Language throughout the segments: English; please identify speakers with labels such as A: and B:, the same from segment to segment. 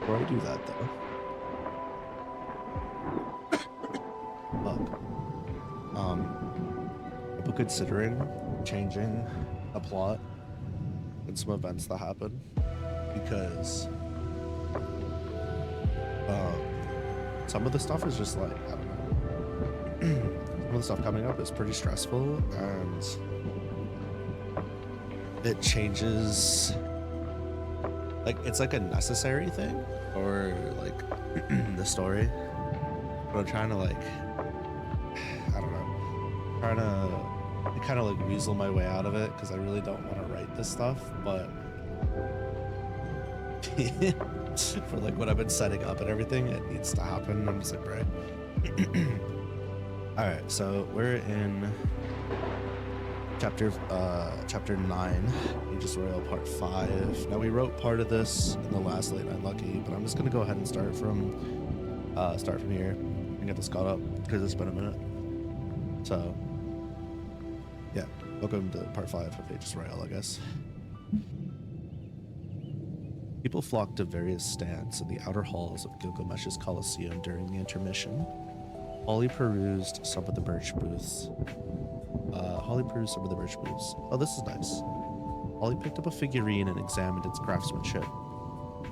A: Before I do that, though, but considering changing a plot and some events that happen, because some of the stuff is just like, I don't know. Some of the stuff coming up is pretty stressful, and it changes. Like, it's like a necessary thing, or like the story. But I'm trying to like, I don't know, trying to kind of like weasel my way out of it because I really don't want to write this stuff, but for like what I've been setting up and everything, it needs to happen. I'm just like, right. All right, so we're in chapter 9, Aegis Royal part 5. Now we wrote part of this in the last Late Night Lucky, but I'm just gonna go ahead and start from here and get this caught up because it's been a minute. So yeah, welcome to part 5 of Aegis Royal, I guess. People flocked to various stands in the outer halls of Gilgamesh's Colosseum during the intermission. Holly perused some of the birch booths. Oh, this is nice. Holly picked up a figurine and examined its craftsmanship.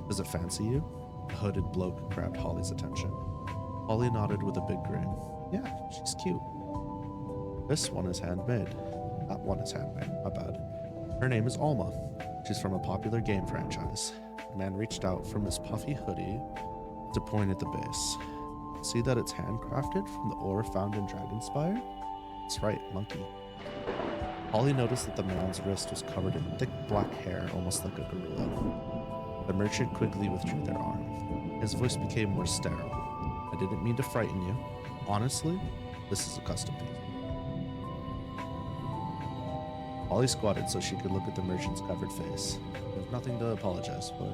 A: Does it fancy you? A hooded bloke grabbed Holly's attention. Holly nodded with a big grin. Yeah, she's cute. This one is handmade. That one is handmade, my bad. Her name is Alma. She's from a popular game franchise. The man reached out from his puffy hoodie to point at the base. See that it's handcrafted from the ore found in Dragonspire? That's right, monkey. Holly noticed that the man's wrist was covered in thick black hair, almost like a gorilla. The merchant quickly withdrew their arm. His voice became more sterile. I didn't mean to frighten you. Honestly, this is a custom piece. Holly squatted so she could look at the merchant's covered face. You have nothing to apologize for.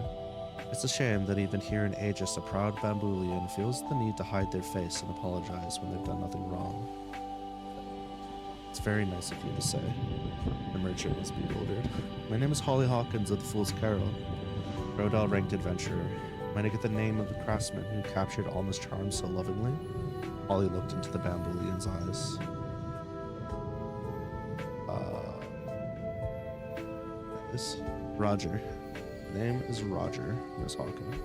A: It's a shame that even here in Aegis, a proud Bamboolian feels the need to hide their face and apologize when they've done nothing wrong. It's very nice of you to say. The merchant was bewildered. My name is Holly Hawkins of the Fool's Carol. Rodal ranked adventurer. Might I get the name of the craftsman who captured Alma's charm so lovingly? Holly looked into the Bamboolian's eyes. Roger. The name is Roger, Miss Hawkins.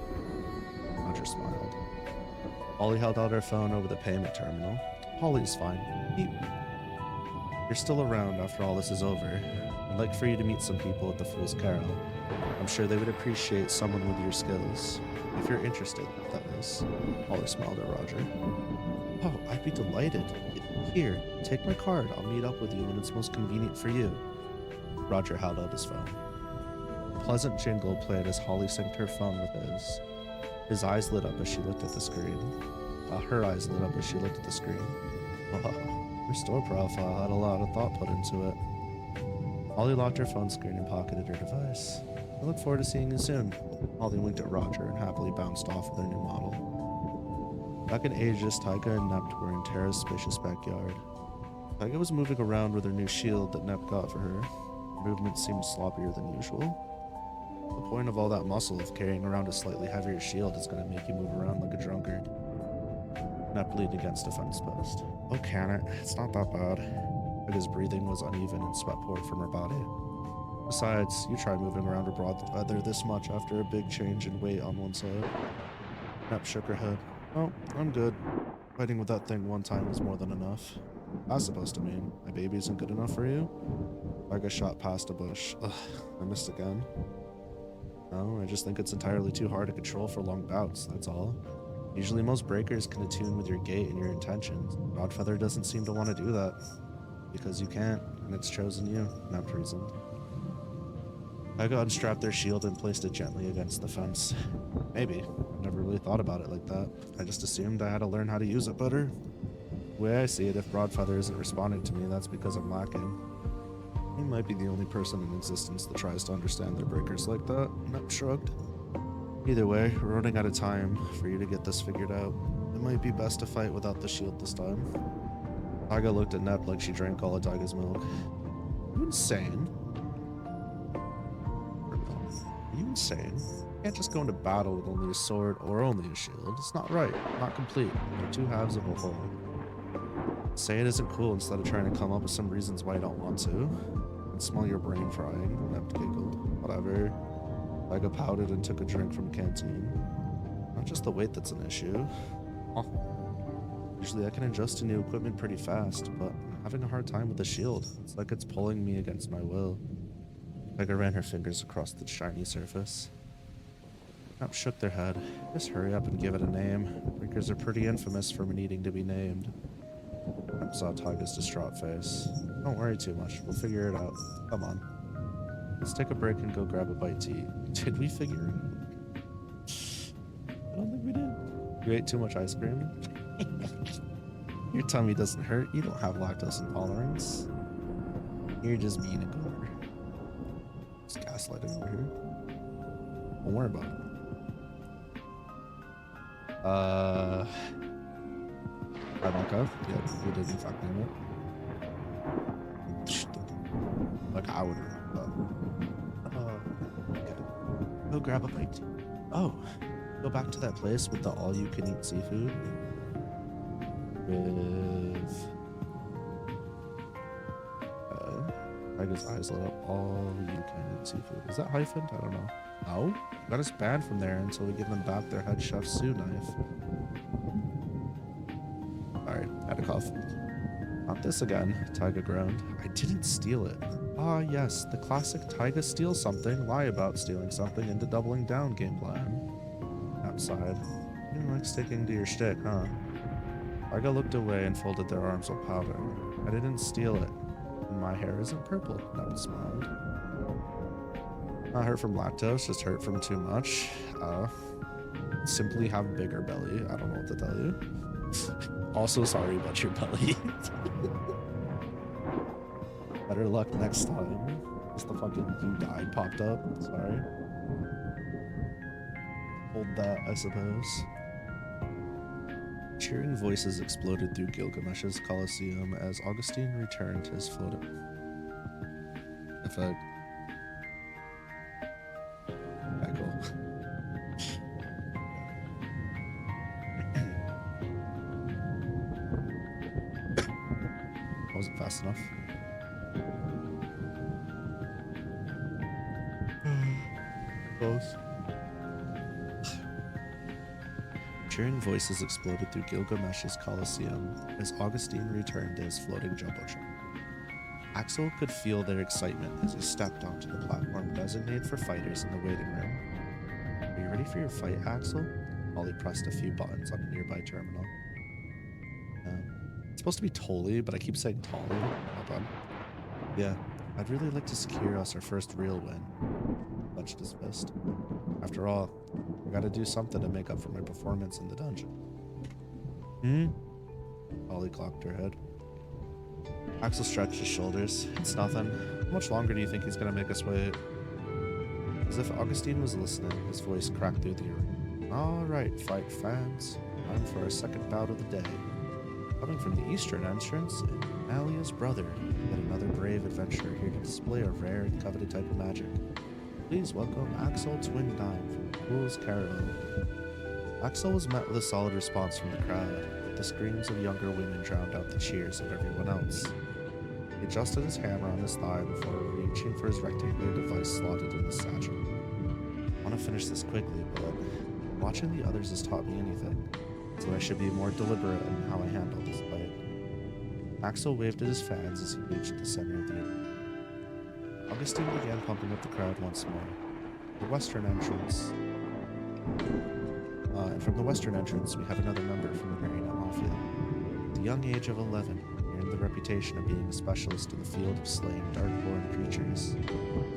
A: Roger smiled. Holly held out her phone over the payment terminal. Holly's fine. Beep. You're still around after all this is over. I'd like for you to meet some people at the Fool's Carol. I'm sure they would appreciate someone with your skills. If you're interested, that is. Holly smiled at Roger. Oh, I'd be delighted. Here, take my card. I'll meet up with you when it's most convenient for you. Roger held out his phone. A pleasant jingle played as Holly synced her phone with his. His eyes lit up as she looked at the screen. Her eyes lit up as she looked at the screen. Wow, your store profile had a lot of thought put into it. Holly locked her phone screen and pocketed her device. I look forward to seeing you soon. Holly winked at Roger and happily bounced off with their new model. Back in Aegis, Taiga and Nept were in Terra's spacious backyard. Taiga was moving around with her new shield that Nept got for her. Her movement seemed sloppier than usual. The point of all that muscle of carrying around a slightly heavier shield is going to make you move around like a drunkard. Nept leaned against a fence post. Oh, can it? It's not that bad. But his breathing was uneven and sweat poured from her body. Besides, you try moving around a broad feather this much after a big change in weight on one side. Nept shook her head. Oh, I'm good. Fighting with that thing one time was more than enough. That's supposed to mean my baby isn't good enough for you? Taiga shot past a bush. Ugh, I missed again. No, I just think it's entirely too hard to control for long bouts, that's all. Usually most breakers can attune with your gait and your intentions. Broadfeather doesn't seem to want to do that. Because you can't, and it's chosen you, Nept reasoned. Taiga unstrapped their shield and placed it gently against the fence. Maybe. I never really thought about it like that. I just assumed I had to learn how to use it better. The way I see it, if Broadfeather isn't responding to me, that's because I'm lacking. He might be the only person in existence that tries to understand their breakers like that. Nept shrugged. Either way, we're running out of time for you to get this figured out. It might be best to fight without the shield this time. Taiga looked at Nept like she drank all of Taiga's milk. Are you insane? Are you insane? Can't just go into battle with only a sword or only a shield. It's not right, not complete. They're two halves of a whole. Say it isn't cool instead of trying to come up with some reasons why you don't want to. I can smell your brain frying. Emp giggled. Whatever. Taiga pouted and took a drink from a canteen. Not just the weight that's an issue. Usually I can adjust to new equipment pretty fast, but I'm having a hard time with the shield. It's like it's pulling me against my will. Taiga ran her fingers across the shiny surface. Emp shook their head. Just hurry up and give it a name. Breakers are pretty infamous for needing to be named. Emp saw Taiga's distraught face. Don't worry too much. We'll figure it out. Come on. Let's take a break and go grab a bite to eat. Did we figure it out? I don't think we did. You ate too much ice cream? Your tummy doesn't hurt. You don't have lactose intolerance. You're just being a goober. Just gaslighting over here. Don't worry about it. Tarako. Yeah, we did in fact name it. Like I would remember. Okay. Go grab a bite. Oh, go back to that place with the all-you-can-eat seafood. With Taiga's eyes lit up. All-you-can-eat seafood. Is that hyphened? I don't know. No, got us banned from there until we give them back their head chef's sous knife. Sorry, had a cough. Not this again, Taiga groaned. I didn't steal it. Ah, yes, the classic Taiga steals something, lie about stealing something into doubling down game plan. Outside. You didn't like sticking to your shtick, huh? Taiga looked away and folded their arms while pouting. I didn't steal it. And my hair isn't purple, Nimadj smiled. Not hurt from lactose, just hurt from too much. Simply have bigger belly. I don't know what to tell you. Also sorry about your belly. Better luck next time. Just the fucking you died popped up. Sorry. Hold that, I suppose. Cheering voices exploded through Gilgamesh's Coliseum as Augustine returned his floating effect. Cool. Wasn't fast enough. Close. Cheering voices exploded through Gilgamesh's Coliseum as Augustine returned to his floating jumbo jet. Axel could feel their excitement as he stepped onto the platform designated for fighters in the waiting room. Are you ready for your fight, Axel? Ollie pressed a few buttons on a nearby terminal. It's supposed to be Tolly, but I keep saying Tolly. Hold on. Yeah, I'd really like to secure us our first real win. Clenched his fist. After all, I gotta do something to make up for my performance in the dungeon. Ollie cocked her head. Axel stretched his shoulders. It's nothing. How much longer do you think he's gonna make us wait? As if Augustine was listening, his voice cracked through the room. Alright, fight fans. Time for our second bout of the day. Coming from the eastern entrance, Alia's brother, yet another brave adventurer here to display a rare and coveted type of magic. Please welcome Axel Twin Dime from the Fool's Caravan. Axel was met with a solid response from the crowd, but the screams of younger women drowned out the cheers of everyone else. He adjusted his hammer on his thigh before reaching for his rectangular device slotted in his satchel. I want to finish this quickly, but watching the others has taught me anything, so I should be more deliberate in how I handle this fight. Axel waved at his fans as he reached the center of the room. Augustine began pumping up the crowd once more. The western entrance. And from the western entrance, we have another member from the Marionette Mafia. At the young age of 11, he earned the reputation of being a specialist in the field of slaying dark-born creatures.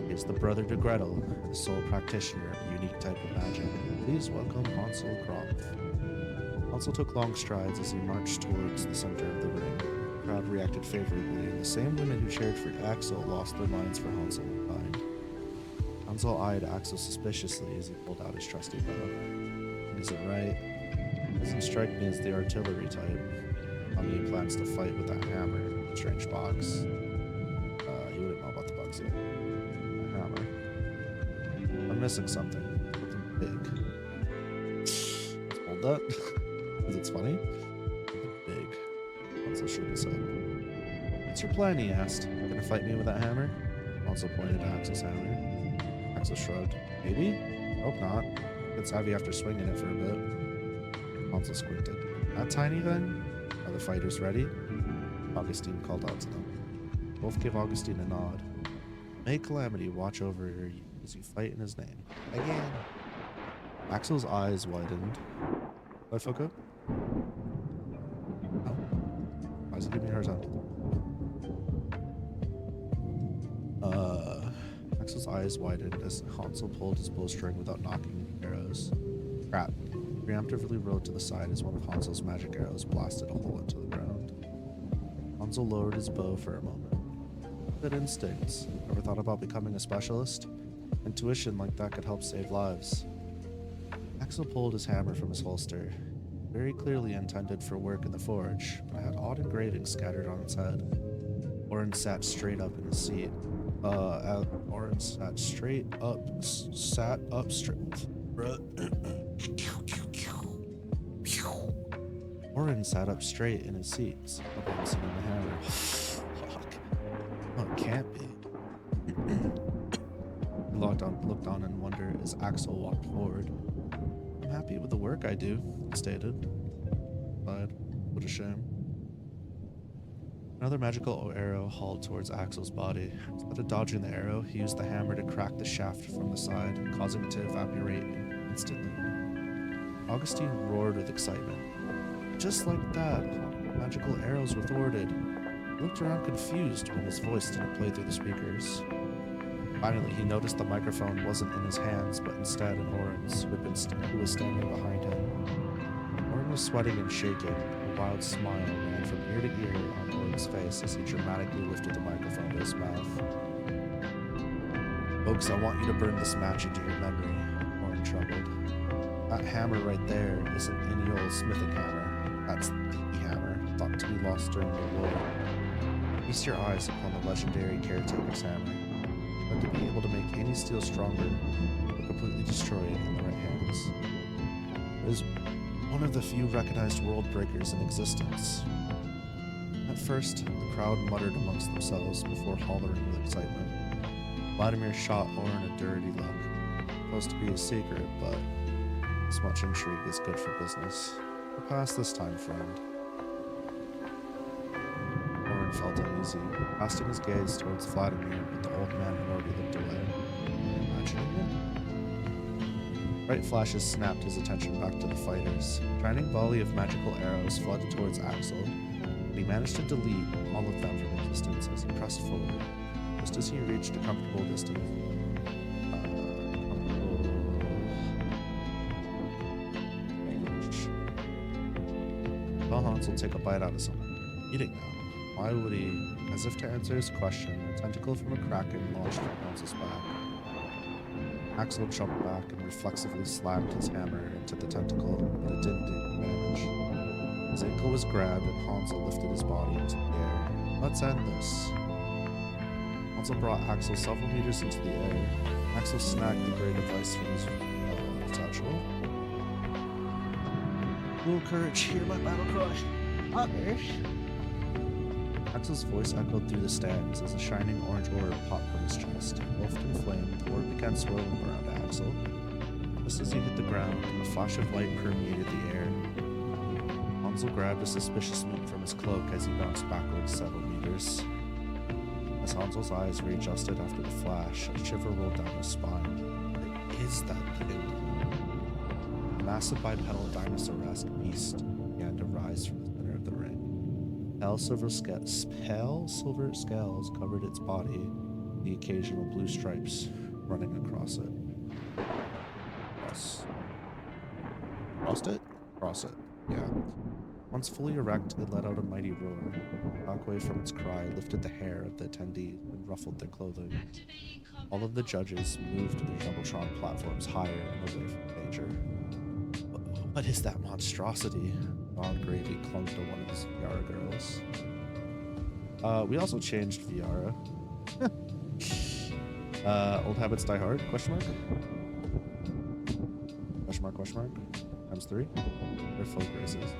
A: He is the brother to Gretel, and the sole practitioner of a unique type of magic. Please welcome Hansel Kropf. Hansel took long strides as he marched towards the center of the ring. The crowd reacted favorably, and the same women who cheered for Axel lost their minds for Hansel and Bind. Hansel eyed Axel suspiciously as he pulled out his trusty bow. Is it right? Doesn't strike me as the artillery type. He plans to fight with that hammer. Strange box. He wouldn't know about the bugs yet. A hammer. I'm missing something. Big. Hold that. Because it's funny. Big. Hansel shook his head. What's your plan, he asked. Gonna fight me with that hammer? Hansel pointed to Axel's hammer. Axel shrugged. Maybe? Hope not. Get savvy after swinging it for a bit. Hansel squinted. That tiny then? Are the fighters ready? Augustine called out to them. Both gave Augustine a nod. May Calamity watch over you as you fight in his name. Again. Axel's eyes widened. Did I fuck up? No. Why is it giving me a hard time? Axel's eyes widened as Hansel pulled his bowstring without knocking any arrows. Crap. He preemptively rode to the side as one of Hansel's magic arrows blasted a hole into the ground. Hansel lowered his bow for a moment. Good instincts. Ever thought about becoming a specialist? Intuition like that could help save lives. Axel pulled his hammer from his holster. Very clearly intended for work in the forge, but it had odd engravings scattered on its head. Orin sat straight up in his seat. Orin sat straight up. Sat up straight. Orin sat up straight in his seat, balancing on the hammer. Fuck. Oh, it can't be. He looked on in wonder as Axel walked forward. I'm happy with the work I do, he stated. Sighed. What a shame. Another magical arrow hauled towards Axel's body. Instead of dodging the arrow, he used the hammer to crack the shaft from the side, causing it to evaporate instantly. Augustine roared with excitement. Just like that, magical arrows were thwarted. He looked around confused when his voice didn't play through the speakers. Finally, he noticed the microphone wasn't in his hands, but instead in Orin's, who was standing behind him. Orin was sweating and shaking. A wild smile ran from ear to ear on Orin's face as he dramatically lifted the microphone to his mouth. Folks, I want you to burn this match into your memory, Orin trembled. That hammer right there isn't any old smithing hammer. That's the hammer, thought to be lost during the war. Feast your eyes upon the legendary caretaker's hammer. But to be able to make any steel stronger, or completely destroy it in the right hands. It is one of the few recognized world breakers in existence. At first, the crowd muttered amongst themselves before hollering with excitement. Vladimir shot Orin a dirty look. Supposed to be a secret, but this much intrigue is good for business. We'll pass this time, friend. Orin felt uneasy, casting his gaze towards Vladimir, but the old man had already looked away. Imagining it? Bright flashes snapped his attention back to the fighters. A shining volley of magical arrows flooded towards Axel, but he managed to delete all of them from a distance as he pressed forward. Just as he reached a comfortable distance, Hansel take a bite out of something. Eating now. Why would he? As if to answer his question, a tentacle from a kraken launched from Hansel's back. Axel jumped back and reflexively slammed his hammer into the tentacle, but it didn't do damage. His ankle was grabbed and Hansel lifted his body into the air. Let's end this. Hansel brought Axel several meters into the air. Axel snagged the great device from his satchel. Little courage, hear my battle cry. Others. Axel's voice echoed through the stands as a shining orange orb popped from his chest. Engulfed in flame, the orb began swirling around Axel. Just as he hit the ground, a flash of light permeated the air. Hansel grabbed a suspicious move from his cloak as he bounced backwards several meters. As Hansel's eyes readjusted after the flash, a shiver rolled down his spine. What is that thing? A massive bipedal dinosaur-esque beast began to rise from the center of the ring. Pale silver scales covered its body, the occasional blue stripes running across it. Cross it. Yeah. Once fully erect, it let out a mighty roar. The shockwave from its cry lifted the hair of the attendees and ruffled their clothing. All of the judges moved their Jumbotron platforms higher and away from danger. What is that monstrosity? Ron Gravy clung to one of his Viara girls. We also changed Viara. Old habits die hard? Question mark? Question mark, question mark. Times 3. They're folk races.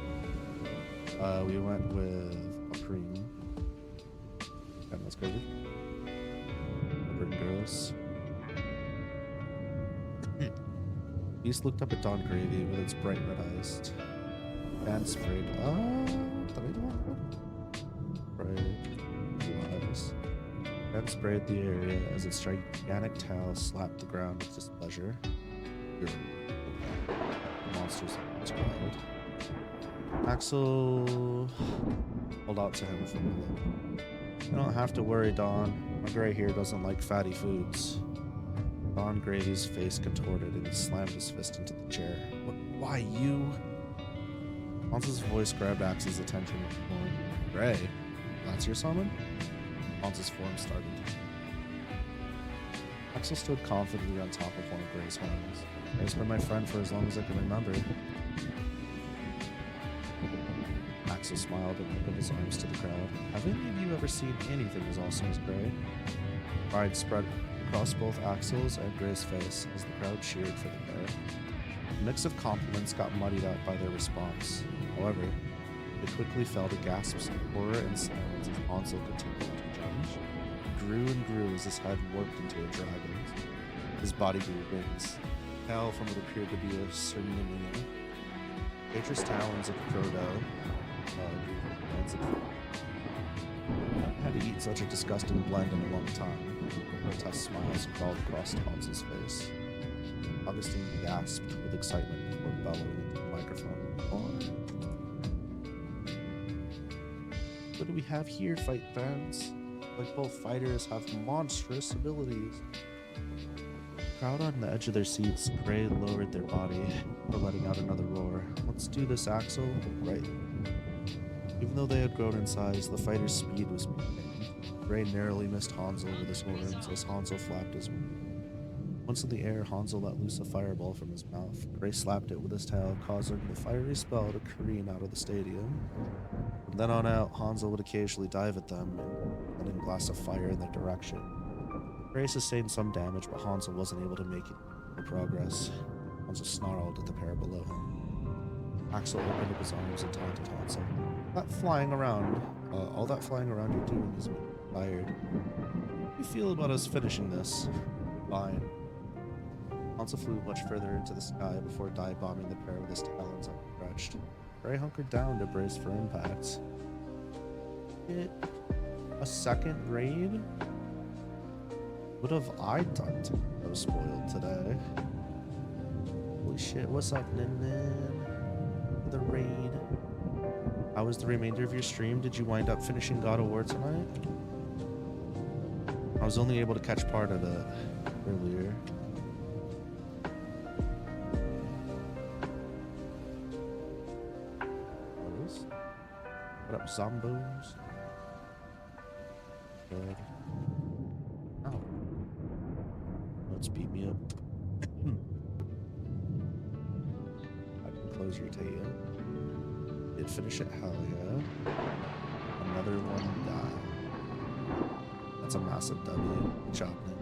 A: We went with a Preem. And that's crazy. Bird and girls. Beast looked up at Dawn Gravy with its bright red eyes. And sprayed. Bright blue eyes. And sprayed the area as its gigantic tail slapped the ground with displeasure. The monsters described. Axel pulled out to him from below. You don't have to worry, Dawn. My gray here doesn't like fatty foods. Dawn Gravy's face contorted and he slammed his fist into the chair. Why you? Hans's voice grabbed Axel's attention. Gray, that's your summon? Hans's form started. Axel stood confidently on top of one of Gray's horns. Gray's been my friend for as long as I can remember. Axel smiled and opened his arms to the crowd. Have any of you ever seen anything as awesome as Gray? Pride spread across both Axel's and Gray's face as the crowd cheered for the pair. The mix of compliments got muddied out by their response. However, they quickly fell to gasps of horror and silence as Hansel continued to judge. He grew and grew as his head warped into a dragon's. His body grew wings, tail from what appeared to be a Cerninia. Nature's talons of Crodo. I haven't had to eat such a disgusting blend in a long time. Grotesque smiles crawled across Hans's face. Augustine gasped with excitement before bellowing into the microphone. What do we have here, fight fans? Like both fighters have monstrous abilities. The crowd on the edge of their seats, Gray lowered their body for letting out another roar. Let's do this, Axel. Right. Even though they had grown in size, the fighter's speed was maintained. Gray narrowly missed Hansel with his horns as Hansel flapped his wings. Once in the air, Hansel let loose a fireball from his mouth. Gray slapped it with his tail, causing the fiery spell to careen out of the stadium. From then on out, Hansel would occasionally dive at them and then blast a fire in their direction. Gray sustained some damage, but Hansel wasn't able to make any progress. Hansel snarled at the pair below him. Axel opened up his arms and taunted Hansel. All that flying around you're doing is making me tired. How do you feel about us finishing this? Fine. Hansel flew much further into the sky before dive-bombing the pair with his talons outstretched. Gray hunkered down to brace for impact. It a second raid? What have I done to be so spoiled today? Holy shit, what's up, Nin? The raid. How was the remainder of your stream? Did you wind up finishing God of War tonight? I was only able to catch part of it earlier. What up, zombos? Good. Oh. Let's beat me up. I can close your tail. Did finish it, hell yeah. Another one died. That's a massive W. Good job, man.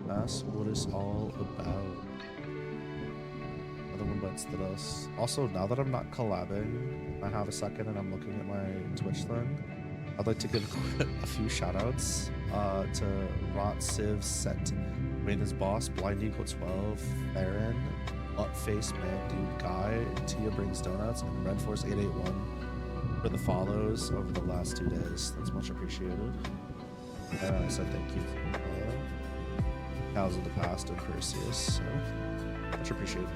A: That's what it's all about. Another one bites the dust. Also, now that I'm not collabing, I have a second and I'm looking at my Twitch thing. I'd like to give a few shoutouts to Rot Civ Set, Maintenance Boss, Blind Eagle 12, Theron, Buttface Man Dude Guy, Tia Brings Donuts, and Red Force 881 for the follows over the last 2 days. That's much appreciated. I said thank you to Cows of the Past and Perseus, so much appreciated.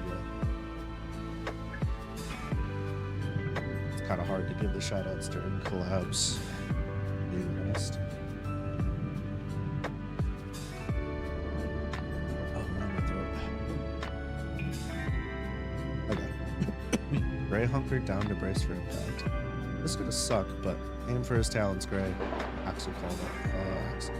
A: It's kind of hard to give the shoutouts during collabs, being honest. Gray hunkered down to brace for impact. This is gonna suck, but aim for his talons, Gray. Axel called it. Axel.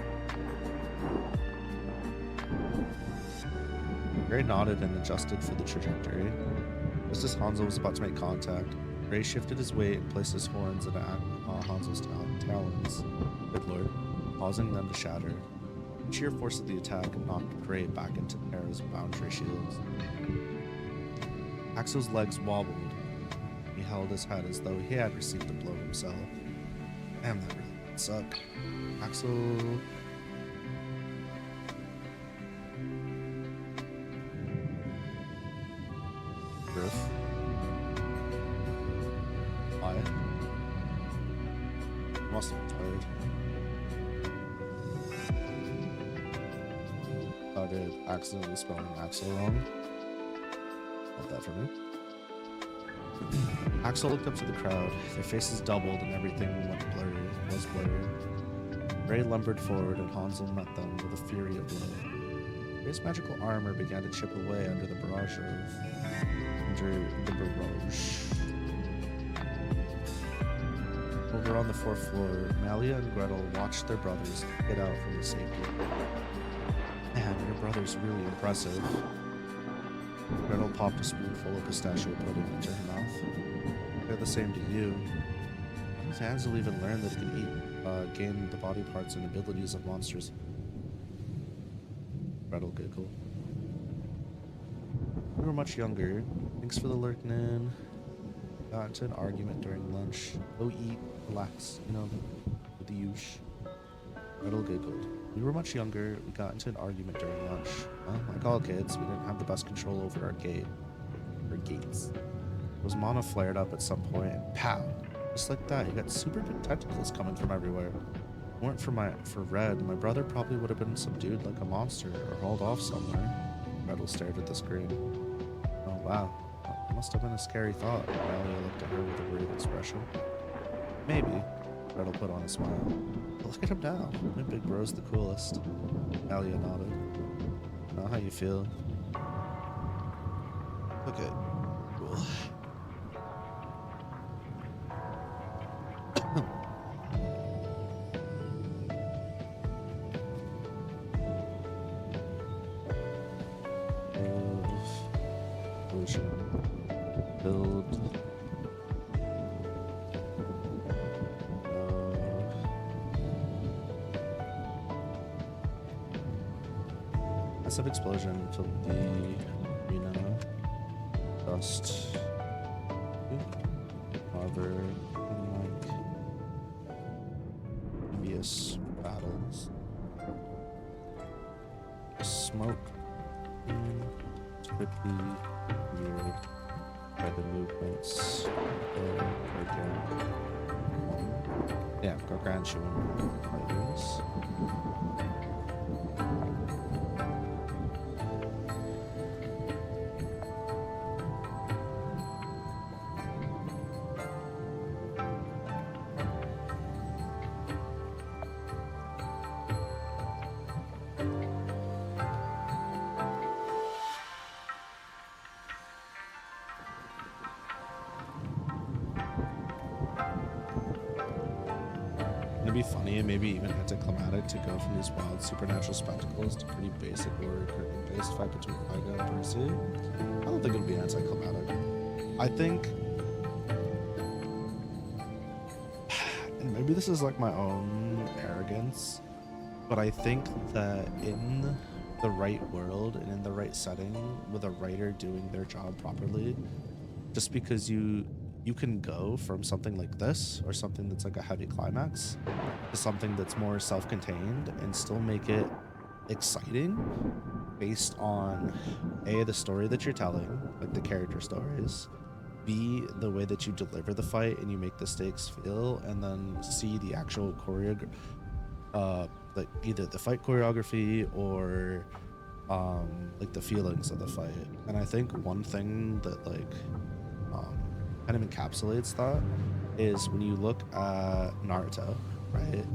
A: Gray nodded and adjusted for the trajectory. Just as Hansel was about to make contact, Gray shifted his weight and placed his horns into Hansel's talons. Good lord, causing them to shatter. Sheer force of the attack knocked Gray back into Terra's boundary shields. Axel's legs wobbled. He held his head as though he had received a blow himself. Damn, that really would suck. Axel... Griff. Why? Must have been tired. Started accidentally spelling Axel wrong. Love that for me. Axel looked up to the crowd. Their faces doubled and everything was blurry. Ray lumbered forward and Hansel met them with a fury of blow. Ray's magical armor began to chip away under the barrage. Over on the fourth floor, Malia and Gretel watched their brothers get out from the safety. Man, your brother's really impressive. Gretel popped a spoonful of pistachio pudding into her mouth. They're the same to you. How does Hansel even learn that it can gain the body parts and abilities of monsters? Gretel giggled. We were much younger. Thanks for the lurking in. Got into an argument during lunch. Go eat, relax, you know, with the usual. Gretel giggled. We were much younger. We got into an argument during lunch. Well, like all kids, we didn't have the best control over our gates. Rosmana flared up at some point, and pow! Just like that, you got super big tentacles coming from everywhere. If it weren't for Red, my brother probably would have been subdued like a monster or hauled off somewhere. Gretel stared at the screen. Oh wow, that must have been a scary thought. Malia looked at her with a worried expression. Maybe. Gretel put on a smile. Look at him now. My big bro's the coolest. Malia nodded. Know how you feel? Okay. Cool. Build. Massive explosion filled the arena. Dust. However, like previous battles, smoke quickly weird by the movements. Yeah, gargantuan fighters. It'd be funny and maybe even anticlimactic to go from these wild supernatural spectacles to pretty basic warrior curtain-based fight between KAIJU and Percy. I don't think it would be anticlimactic. I think, and maybe this is like my own arrogance, but I think that in the right world and in the right setting with a writer doing their job properly, just because you can go from something like this or something that's like a heavy climax to something that's more self-contained and still make it exciting based on A, the story that you're telling, like the character stories, B, the way that you deliver the fight and you make the stakes feel, and then C, the actual choreography, like either the fight choreography or like the feelings of the fight. And I think one thing that like kind of encapsulates that is when you look at Naruto, right?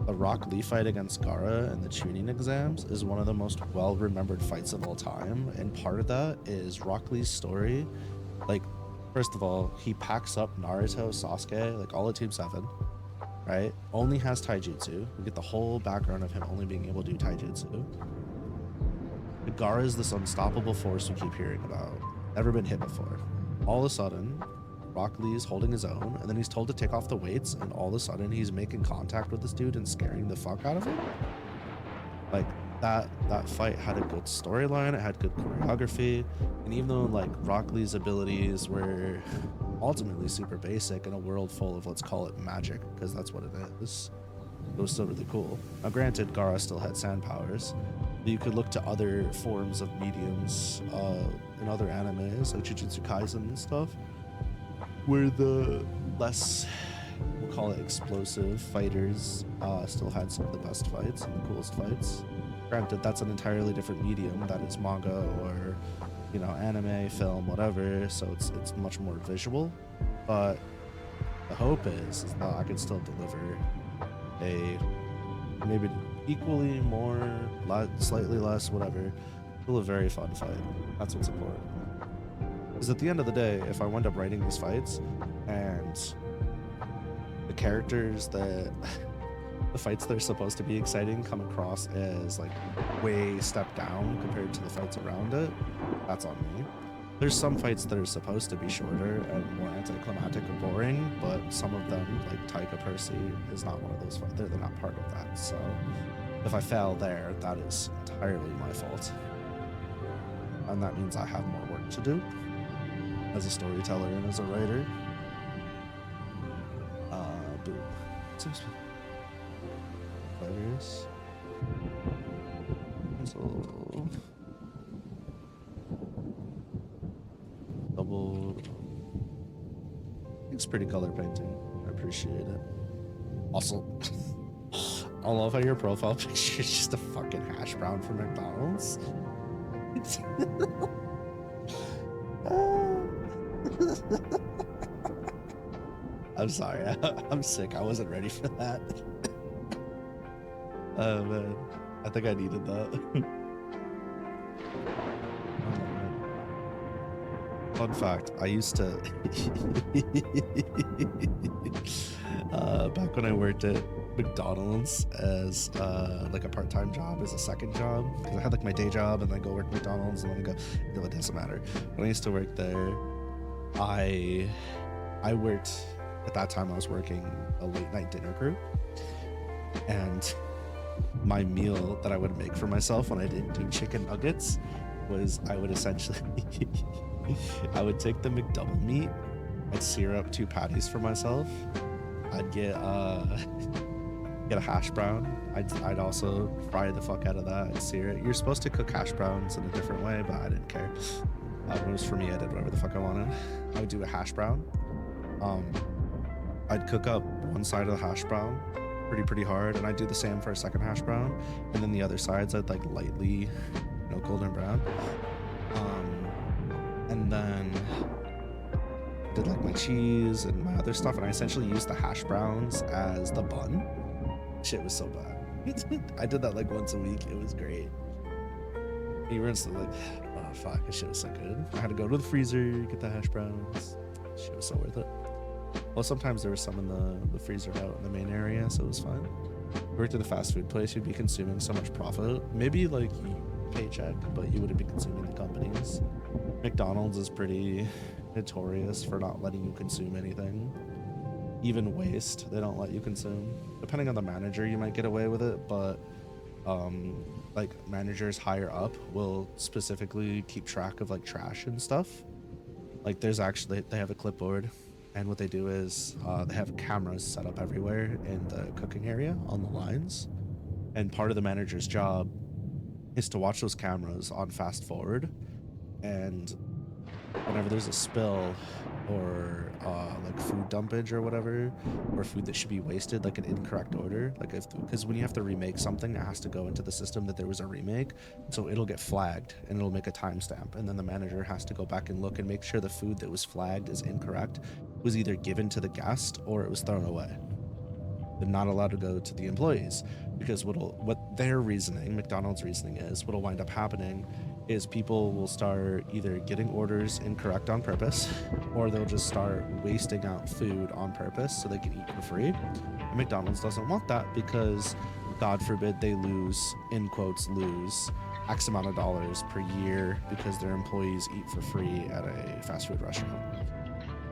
A: The Rock Lee fight against Gaara in the Chunin exams is one of the most well-remembered fights of all time, and part of that is Rock Lee's story. Like, first of all, he packs up Naruto, Sasuke, like all of Team 7, right? Only has taijutsu. We get the whole background of him only being able to do taijutsu. Gaara is this unstoppable force we keep hearing about. Never been hit before. All of a sudden, Rock Lee is holding his own, and then he's told to take off the weights, and all of a sudden he's making contact with this dude and scaring the fuck out of him. Like that fight had a good storyline, it had good choreography, and even though like Rock Lee's abilities were ultimately super basic in a world full of, let's call it, magic, because that's what it is, it was still really cool. Now granted, Gaara still had sand powers, but you could look to other forms of mediums in other animes like Jujutsu Kaisen and stuff, where the less, we'll call it, explosive fighters still had some of the best fights and the coolest fights. Granted, that's an entirely different medium, that is manga or, you know, anime, film, whatever, so it's much more visual, but the hope is that I can still deliver a maybe equally more, slightly less, whatever, still a very fun fight. That's what's important. Because at the end of the day, if I wind up writing these fights and the characters that the fights that are supposed to be exciting come across as like way stepped down compared to the fights around it, that's on me. There's some fights that are supposed to be shorter and more anticlimactic or boring, but some of them, like Taika Percy, is not one of those fights. They're not part of that. So if I fail there, that is entirely my fault. And that means I have more work to do as a storyteller and as a writer. Boo. Fighters. So double. It's pretty color painting. I appreciate it. Also, I love how your profile picture is just a fucking hash brown from McDonald's. I'm sorry. I'm sick. I wasn't ready for that. Oh man, I think I needed that. Fun fact, I used to back when I worked at McDonald's as like a part-time job, as a second job, because I had like my day job and then go work at McDonald's and then go, no, it doesn't matter. When I used to work there, I worked, at that time I was working a late night dinner crew, and my meal that I would make for myself when I didn't do chicken nuggets was I would essentially I would take the McDouble meat, I'd sear up 2 patties for myself, I'd get a hash brown, I'd also fry the fuck out of that and sear it. You're supposed to cook hash browns in a different way, but I didn't care. When it was for me, I did whatever the fuck I wanted. I would do a hash brown. I'd cook up one side of the hash brown pretty hard, and I'd do the same for a second hash brown, and then the other sides I'd like lightly, you know, golden brown. And then I did like my cheese and my other stuff, and I essentially used the hash browns as the bun. Shit was so bad. I did that like once a week. It was great. You were instantly like, oh fuck, this shit was so good. I had to go to the freezer, get the hash browns. Shit was so worth it. Well, sometimes there was some in the freezer out in the main area, so it was fine. You worked at a fast food place, you'd be consuming so much profit. Maybe like paycheck, but you wouldn't be consuming the companies. McDonald's is pretty notorious for not letting you consume anything. Even waste, they don't let you consume. Depending on the manager, you might get away with it, but like managers higher up will specifically keep track of like trash and stuff. Like there's actually, they have a clipboard, and what they do is they have cameras set up everywhere in the cooking area on the lines, and part of the manager's job is to watch those cameras on fast forward, and whenever there's a spill or like food dumpage or whatever, or food that should be wasted, like an incorrect order, like because when you have to remake something, it has to go into the system that there was a remake, so it'll get flagged and it'll make a timestamp, and then the manager has to go back and look and make sure the food that was flagged as incorrect was either given to the guest or it was thrown away. They're not allowed to go to the employees, because what their reasoning, McDonald's reasoning, is what'll wind up happening is people will start either getting orders incorrect on purpose, or they'll just start wasting out food on purpose so they can eat for free. And McDonald's doesn't want that, because God forbid they lose, in quotes, lose X amount of dollars per year because their employees eat for free at a fast food restaurant.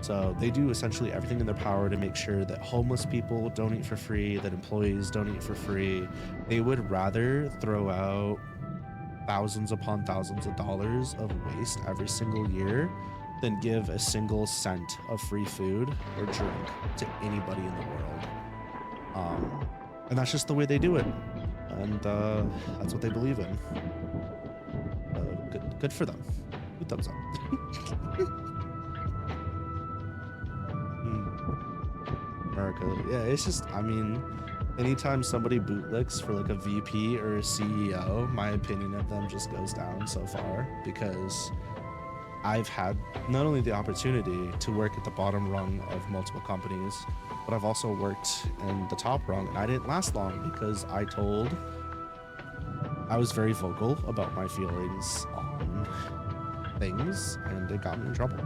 A: So they do essentially everything in their power to make sure that homeless people don't eat for free, that employees don't eat for free. They would rather throw out thousands upon thousands of dollars of waste every single year than give a single cent of free food or drink to anybody in the world. And that's just the way they do it. And that's what they believe in. Good for them. 2 thumbs up. America. Yeah, it's just, I mean, anytime somebody bootlicks for like a VP or a CEO, my opinion of them just goes down so far, because I've had not only the opportunity to work at the bottom rung of multiple companies, but I've also worked in the top rung, and I didn't last long because I was very vocal about my feelings on things, and it got me in trouble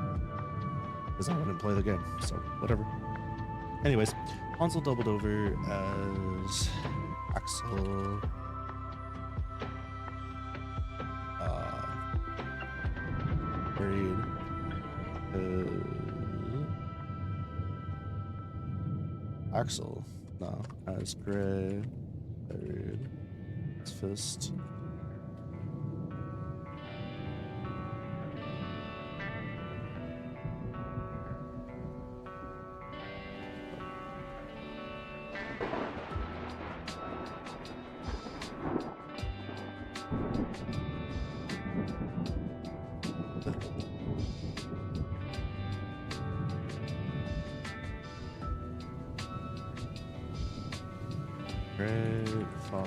A: because I wouldn't play the game. So whatever. Anyways, Hansel doubled over as Axel. Buried. Axel. No, as Gray. Buried. His fist. Great, follow.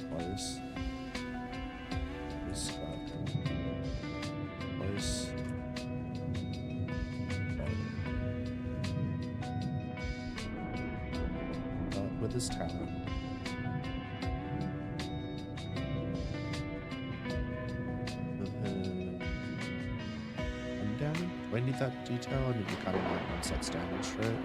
A: Twice. Twice. With his talent. Do I need that detail? I need to kind of like 1/6 damage, right?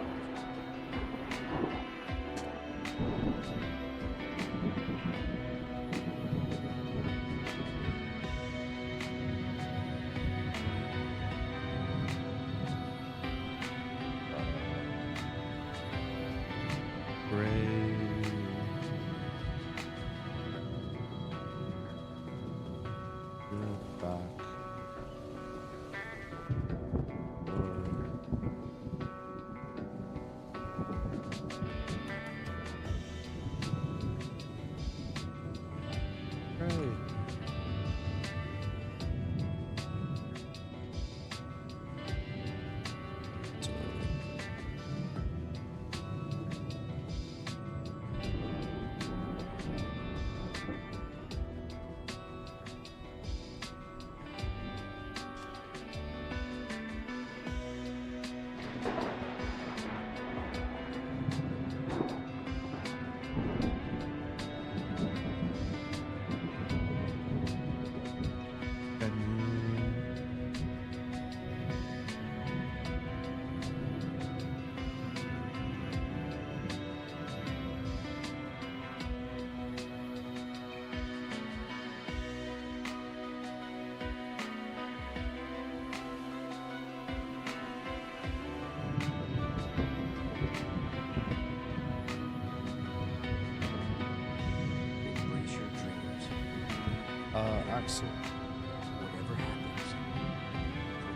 A: Axel.
B: Whatever happens,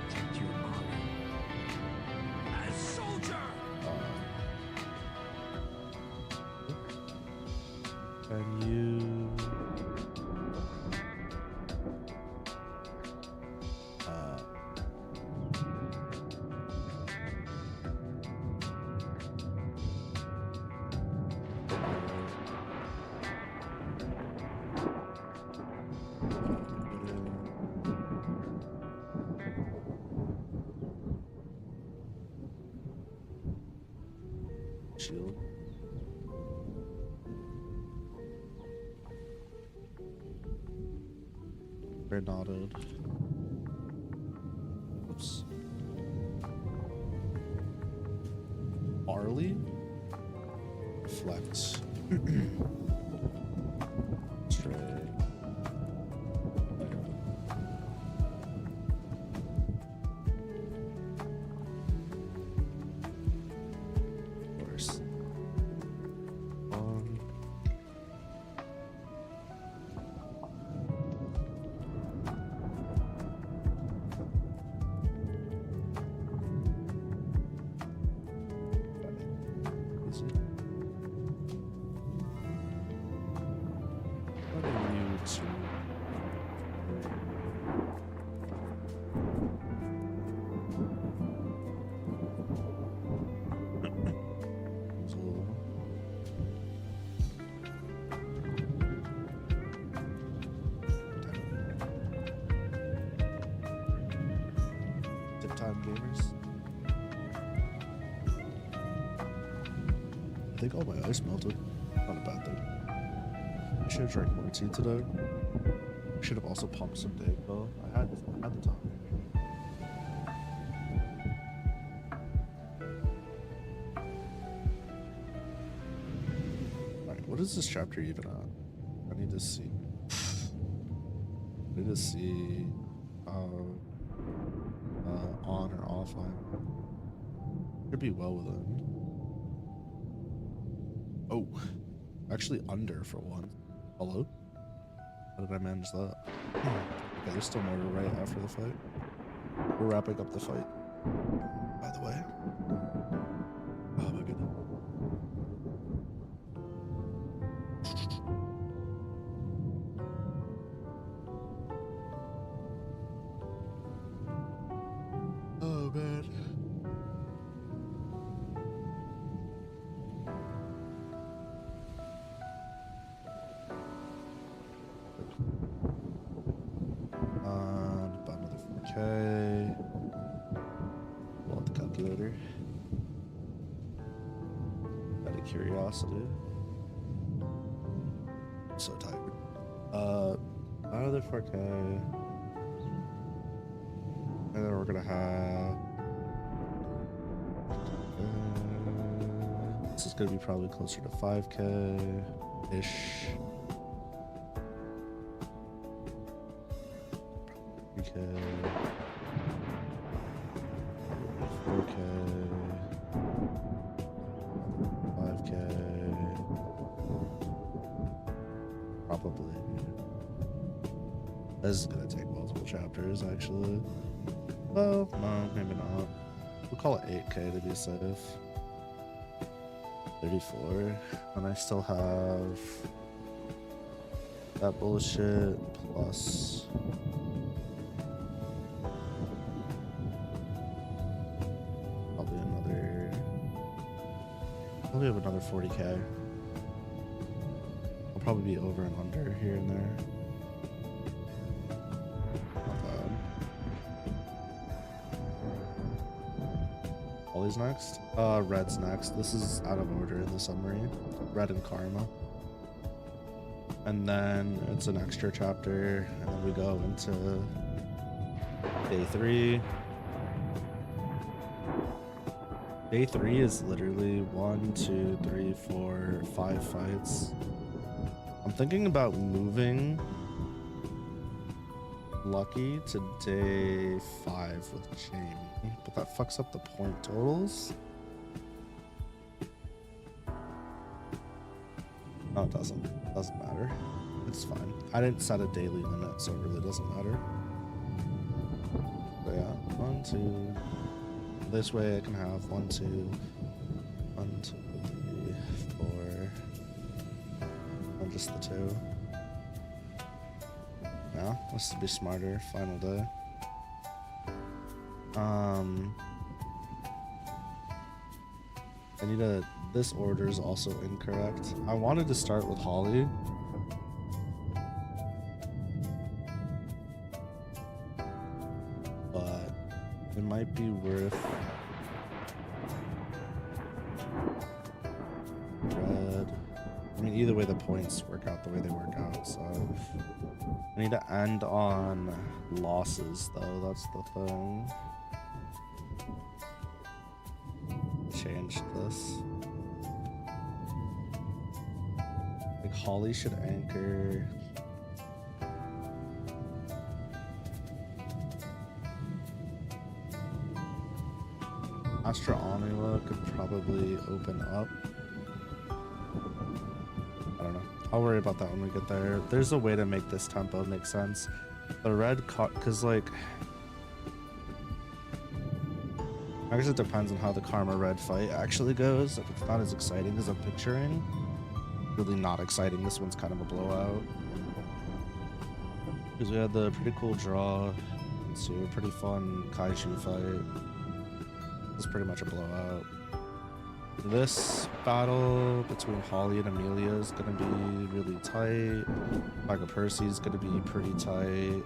B: protect your honor. As soldier!
A: Can you... shield. Grenaded. Oops. Barley? reflect. Straight. Of course. Time gamers. I think all my ice melted. Not a bad thing. I should have drank more tea today. I should have also pumped some Dvdraw. I had the time. Alright, what is this chapter even at? I need to see. I need to see on or offline. Should be well within. Oh, actually under for one. Hello? How did I manage that? Okay, there's still more to write after the fight. We're wrapping up the fight, by the way. Oh my goodness. Oh man. About another 4K. Pull out the calculator. Out of curiosity. I'm so tired. Another 4K. And then we're gonna have. This is gonna be probably closer to 5K ish. 3K. 4K. 5K. Probably. This is gonna take multiple chapters, actually. Well, no, maybe not. We'll call it 8K to be safe. 34. And I still have that bullshit plus probably have another 40K. I'll probably be over and under here and there. Not bad. Ollie's next? Red's next. This is out of order in the summary. Red and Krma. And then it's an extra chapter, and then we go into day 3. Day 3 is literally 1, 2, 3, 4, 5 fights. I'm thinking about moving Lucky to day 5 with Jamie, but that fucks up the point totals. No, it doesn't. It doesn't matter. It's fine. I didn't set a daily limit, so it really doesn't matter. But yeah, 1, 2. This way I can have 1, 2, 1, 2, 3, 4, and just the 2. Yeah, let's be smarter. Final day. I need a. This order is also incorrect. I wanted to start with Holly. But it might be worth Red. I mean, either way, the points work out the way they work out, so I need to end on losses, though. That's the thing. Change this. Like Holly should anchor. Astra Onula could probably open up. I don't know. I'll worry about that when we get there. There's a way to make this tempo make sense. The red card, because like, I guess it depends on how the Karma red fight actually goes. Like, it's not as exciting as I'm picturing. Really not exciting. This one's kind of a blowout. Because we had the pretty cool draw. So a pretty fun KAIJU fight. It's pretty much a blowout. This battle between Holly and Amelia is going to be really tight. Tiger Percy is going to be pretty tight.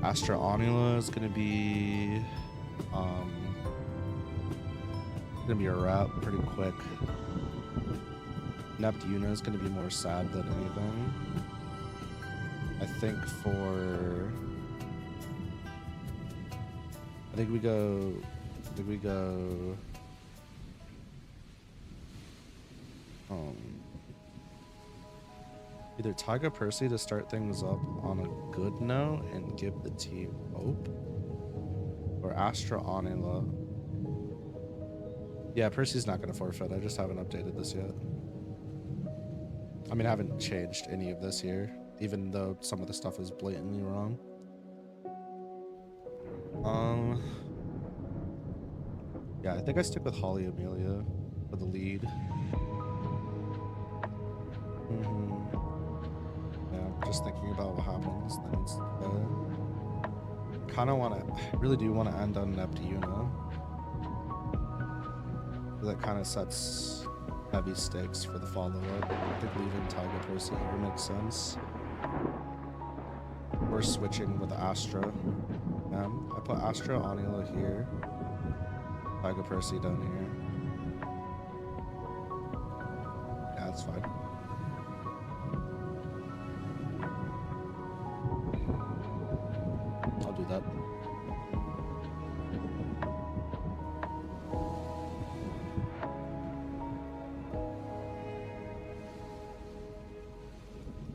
A: Astra Onula is going to be a wrap pretty quick. Neptuna is going to be more sad than anything. I think we go either Tiger Percy to start things up on a good note and give the team hope, or Astra Onula. Yeah, Percy's not going to forfeit. I just haven't updated this yet. I mean, I haven't changed any of this here, even though some of the stuff is blatantly wrong. Yeah, I think I stick with Holly Amelia for the lead. Yeah, just thinking about what happens. Then it's I really do want to end on Neptuna. That kind of sets heavy stakes for the follow-up. I think leaving Tiger Percy here makes sense. We're switching with Astra. I put Astra Onula here. Tiger Percy down here. Yeah, that's fine. I'll do that.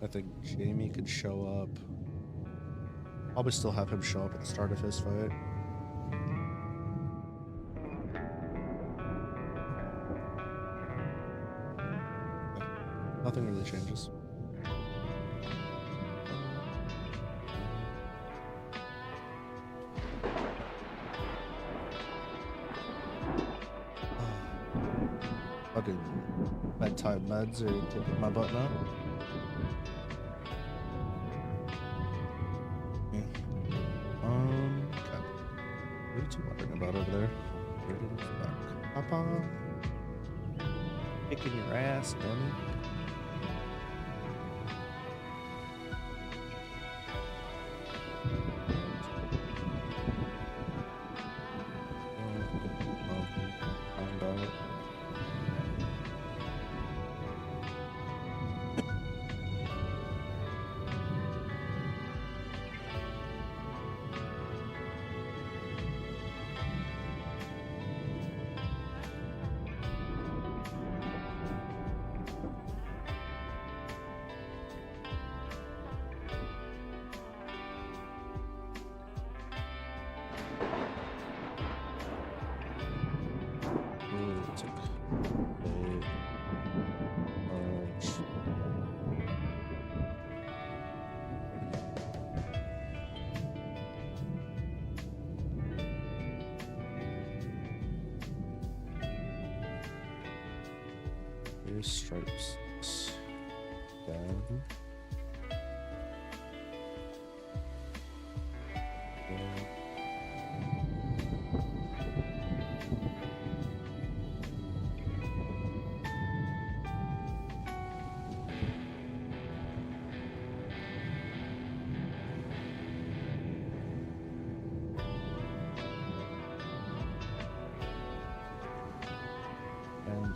A: I think Jamie could show up. Probably still have him show up at the start of his fight. Nothing really changes. Fucking bedtime meds are kicking my butt now. Okay. What are you two wondering about over there? Papa. Kicking your ass, dummy. Stripes down. And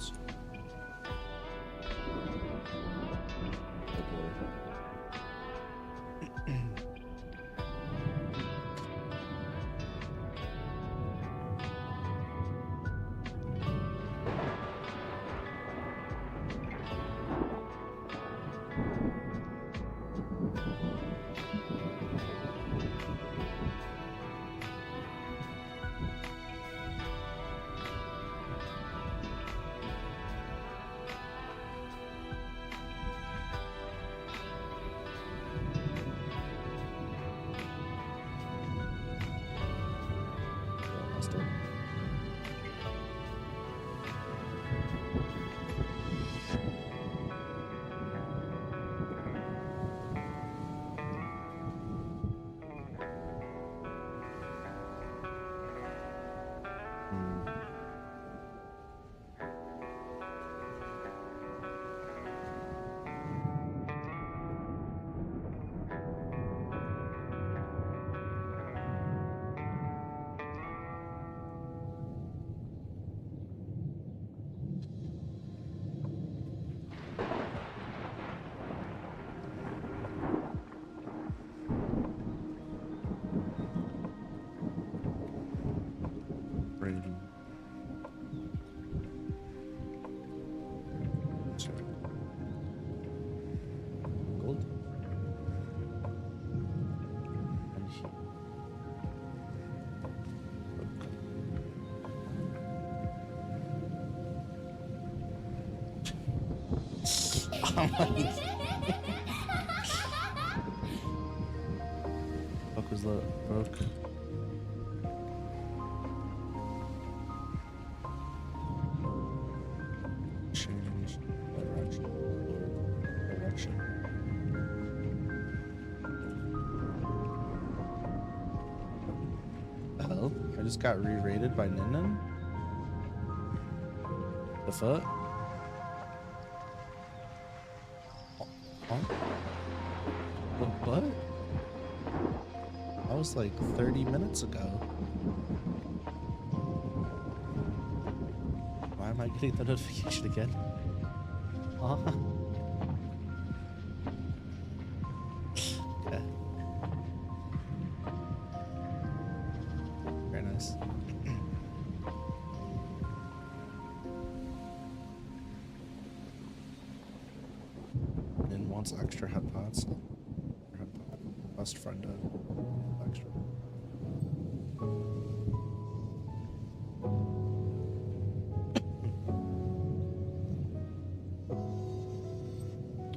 A: Sure. Gold. And he. Oh my. Fuck was that? Broke. Change direction. The hell? I just got re-rated by Ninan? The fuck? Huh? What? That was like 30 minutes ago. Why am I getting the notification again? Huh? Okay. Very nice. And wants extra head pods. Best friend extra.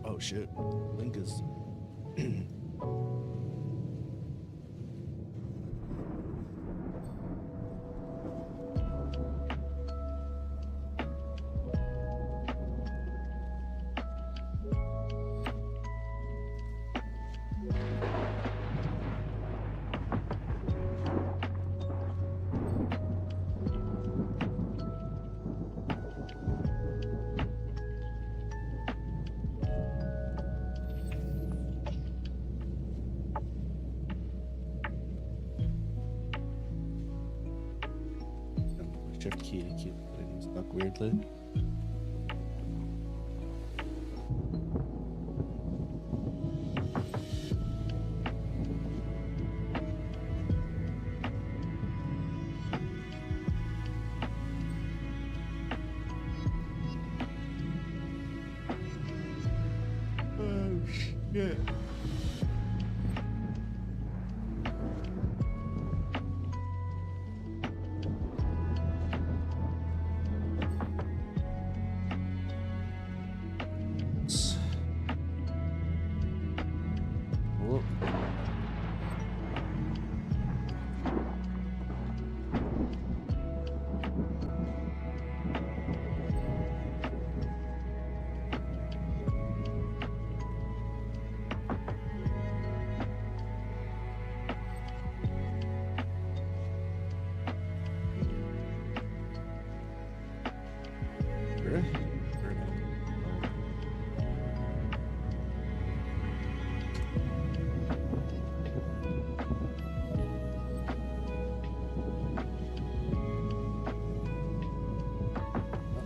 A: Oh shit. Link is shift key to keep getting stuck weirdly. Oh shit. Whoop. Really?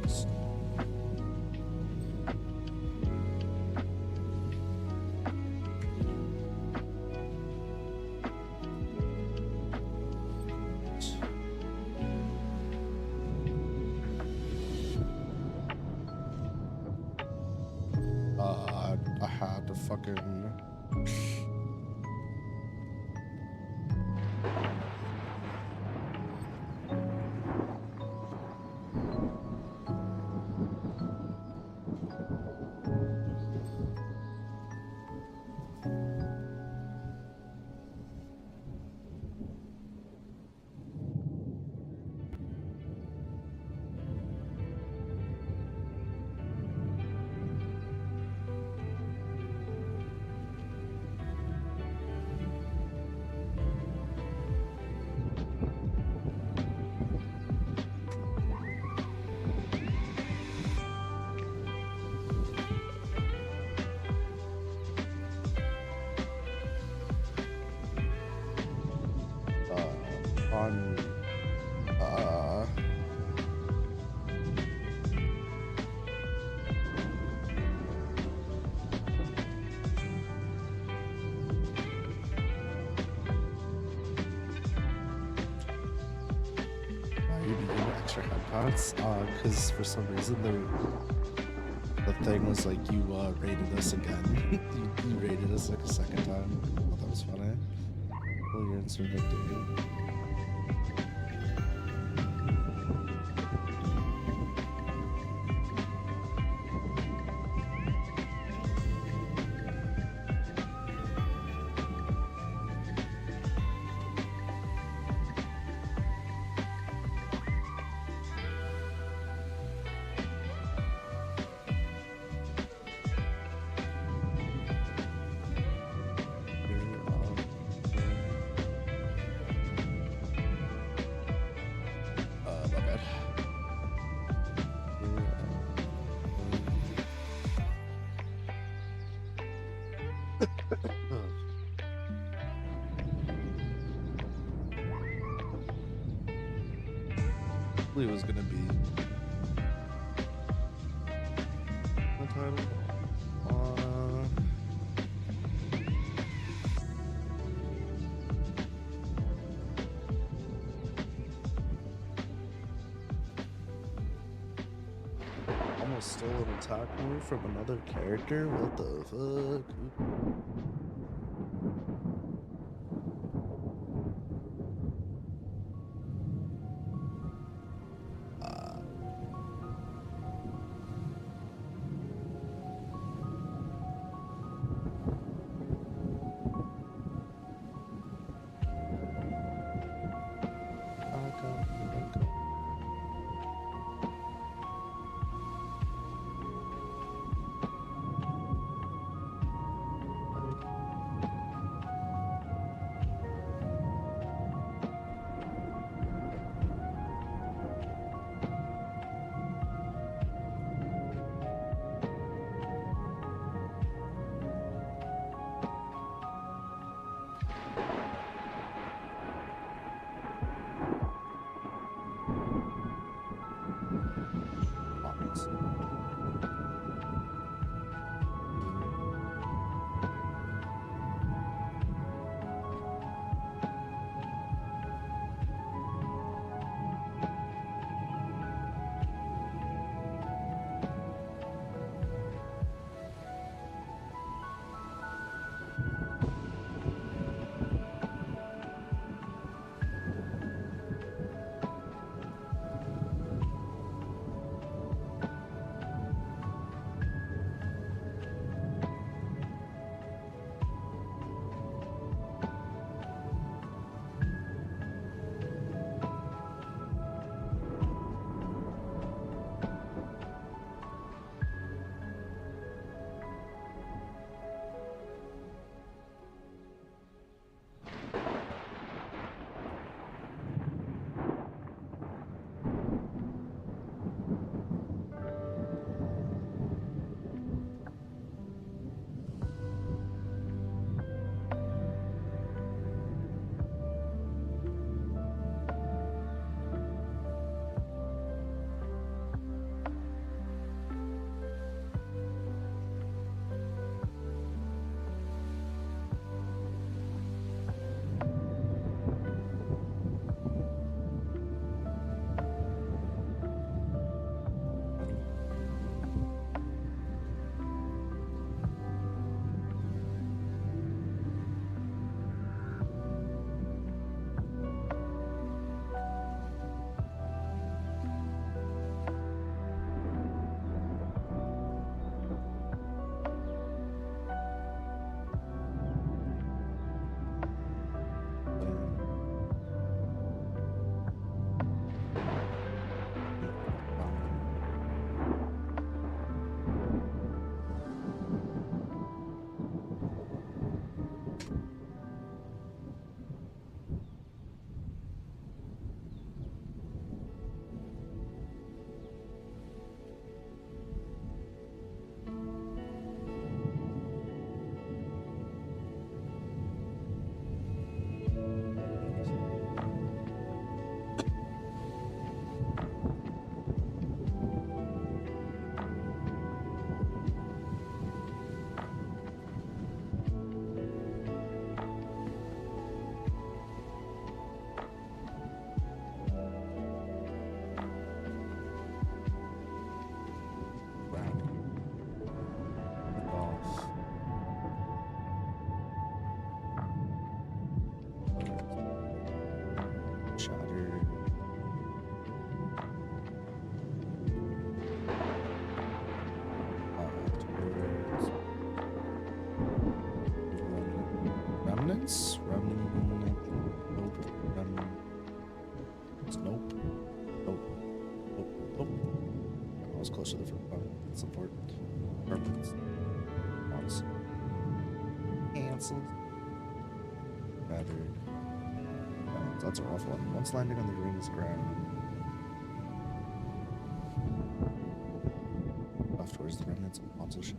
A: Nice. I had to fucking. On you be getting extra headphones because for some reason they're the thing was like you raided us again. you raided us like a second time. I thought that was funny. Well, you're instant victory. It was gonna be the title. Almost stole an attack move from another character. What the fuck? It's close to the front. Oh, that's important. Perfect. Once. Cancelled. Battered. Oh, that's a rough one. Once landing on the ring's ground. Off towards the remnants of console ship.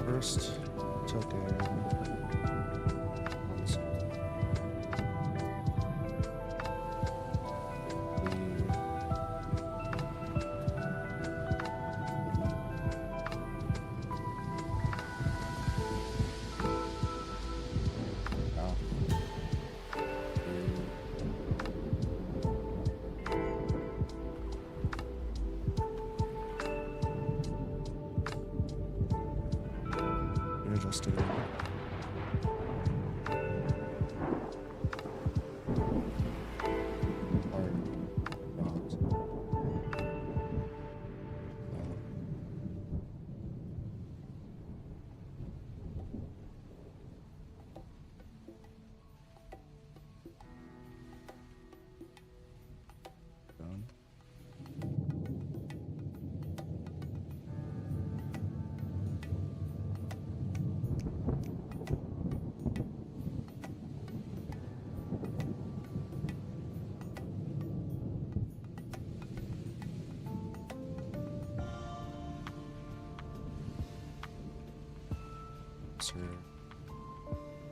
A: First, took a adjusted it.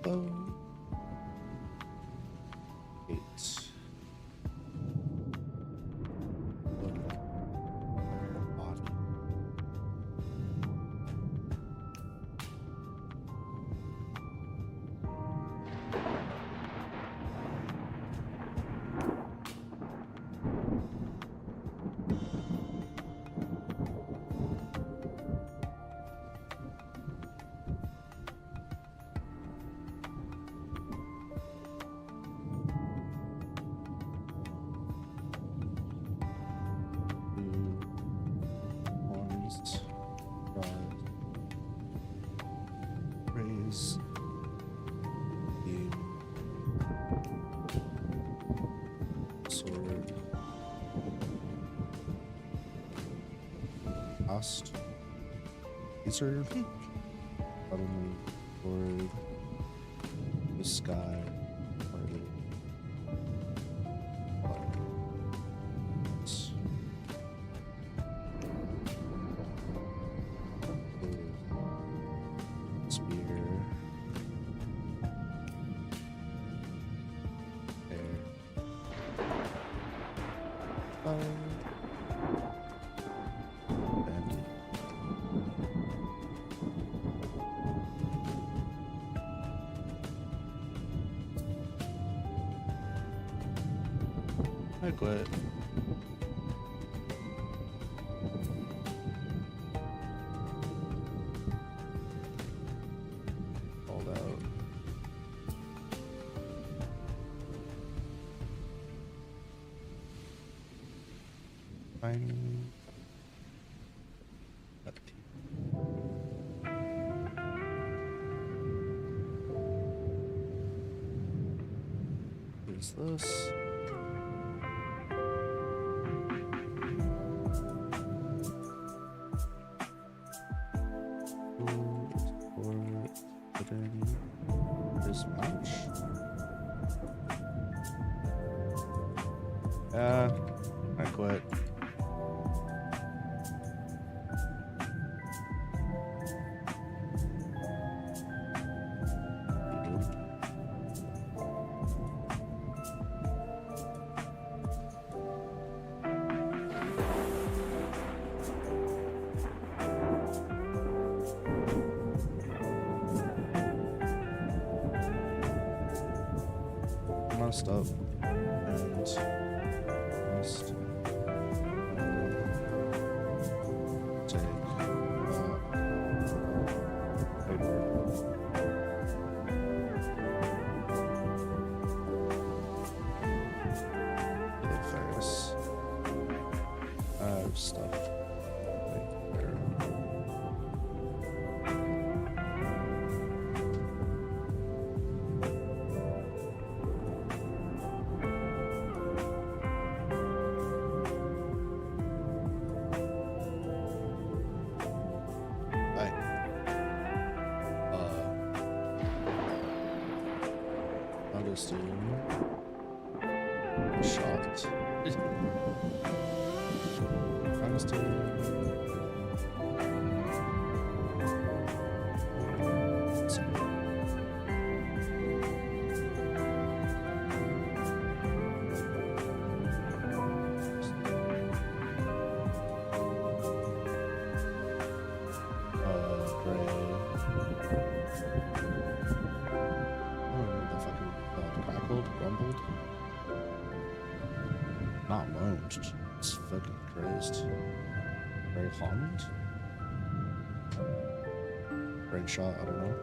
A: Oh. 8. Body. Raise the sword. Cast. These are suddenly toward the sky. And quit. Hold out. Fine. Use this. Match. Yeah, I quit. Messed up and must take paper. The Ferris. I have stuff like there. I'll just do shot. I'll just do grumbled. Not moaned. It's fucking crazed. Very harmed. Brain shot, I don't know.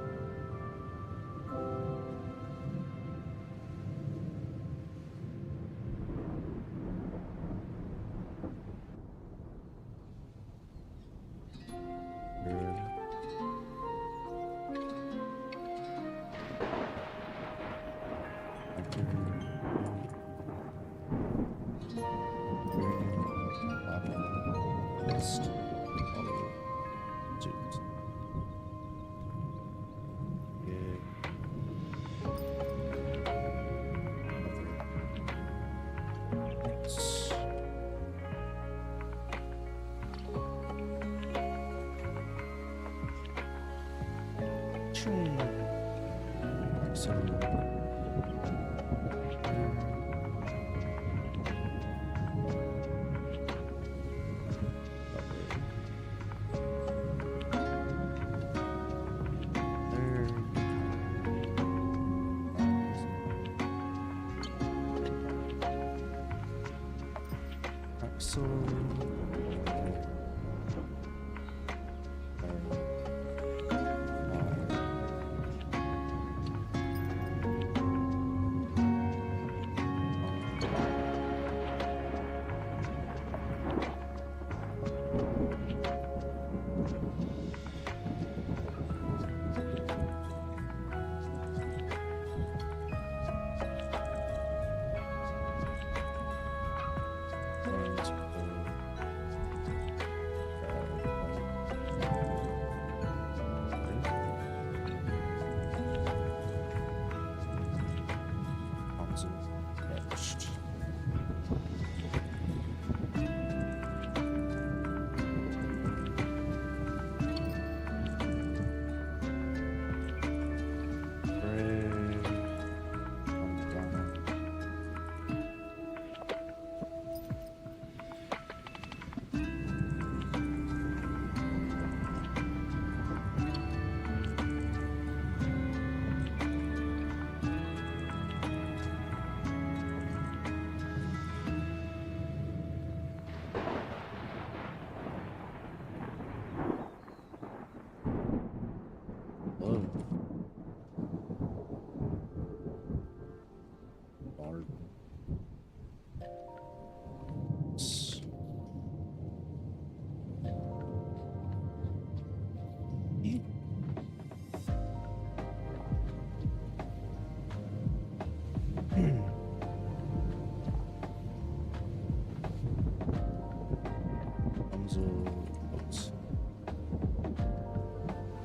A: Puzzle. Oops.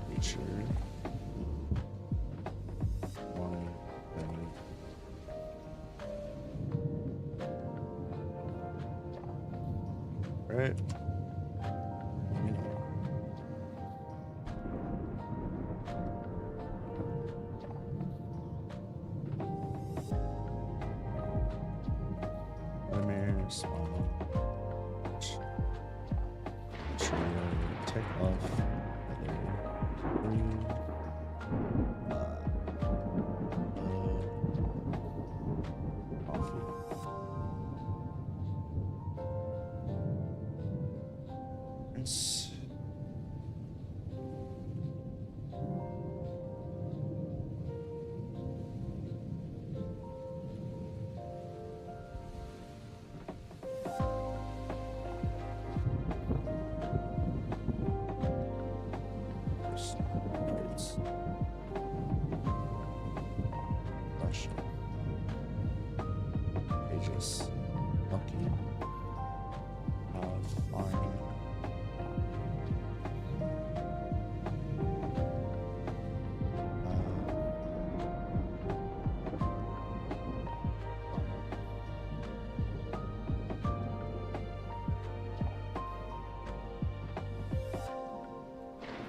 A: Nature. One. Right. Nightmare, small. Take off. Blue. Coffee. Yes. Cards. Brush. Pages. Lucky. Fine.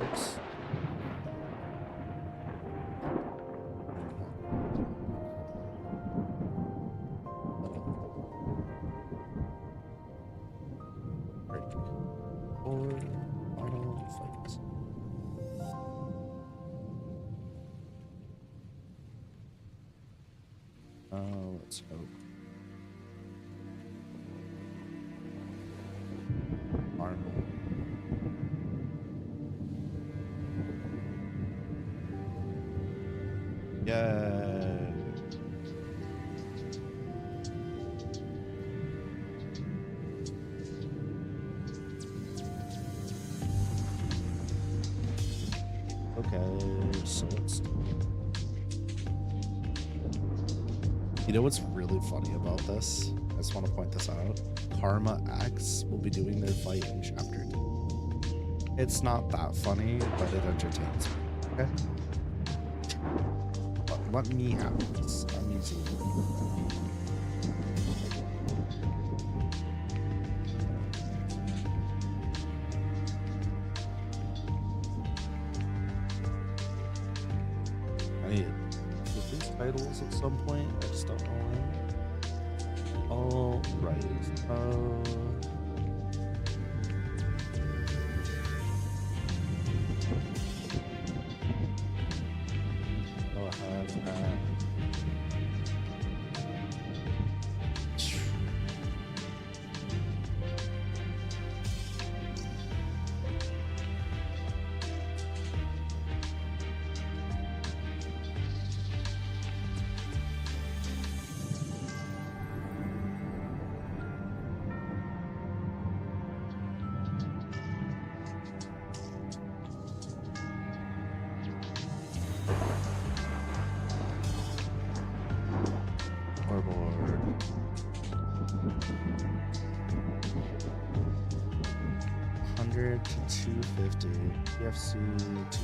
A: Oops. Break. Or final fight. Let's hope. Armor. Yay. Okay, so let's. You know what's really funny about this? I just want to point this out. Krma X will be doing their fight in chapter 2. It's not that funny, but it entertains me. Okay? Let me have this. I'm using it. I need to get these titles at some point. I just don't know when. All right. Scoreboard. 100 to 250. PFC 2.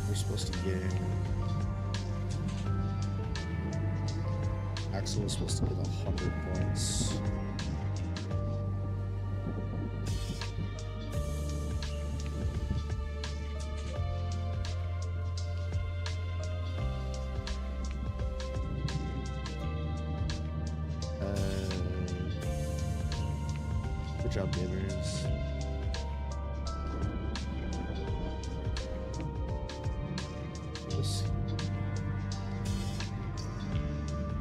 A: We're supposed to get. Axel is supposed to get 100 points. Good job, gamers. This.